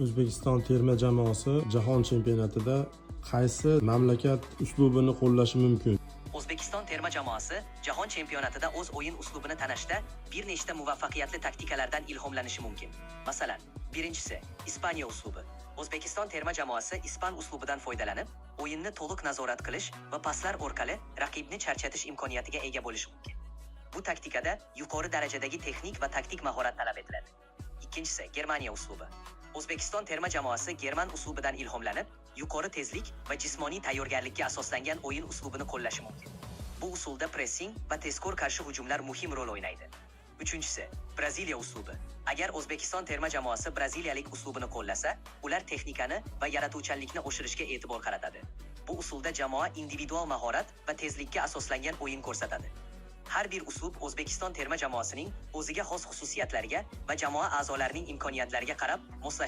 O'zbekiston terma jamoasi jahon chempionatida qaysi mamlakat uslubini qo'llashi mumkin? O'zbekiston terma jamoasi jahon chempionatida o'z o'yin uslubini tanishda bir nechta muvaffaqiyatli taktikalardan ilhomlanishi mumkin. Masalan, birinchisi Ispaniya uslubi. O'zbekiston terma jamoasi ispan uslubidan foydalanib, o'yinni to'liq nazorat qilish va paslar orqali raqibni charchatish imkoniyatiga ega bo'lishi mumkin. Bu taktikada yuqori darajadagi texnik va taktik mahorat talab etiladi. Ikkinchisi Germaniya uslubi. O'zbekiston terma jamoasi German uslubidan ilhomlanib, yuqori tezlik va jismoniy tayyorgarlikka asoslangan o'yin uslubini qo'llashi mumkin. Bu usulda pressing va tezkor qarshi hujumlar muhim rol o'ynaydi. Uchinchisi Braziliya uslubi. Agar O'zbekiston terma jamoasi braziliyalik uslubini qo'llasa, ular texnikani va yaratuvchanlikni oshirishga e'tibor qaratadi. Bu usulda jamoa individual mahorat va tezlikka asoslangan o'yin ko'rsatadi. Har bir uslub O'zbekiston terma jamoasining o'ziga xos xususiyatlariga va jamoa a'zolarining imkoniyatlariga qarab moslashtiriladi.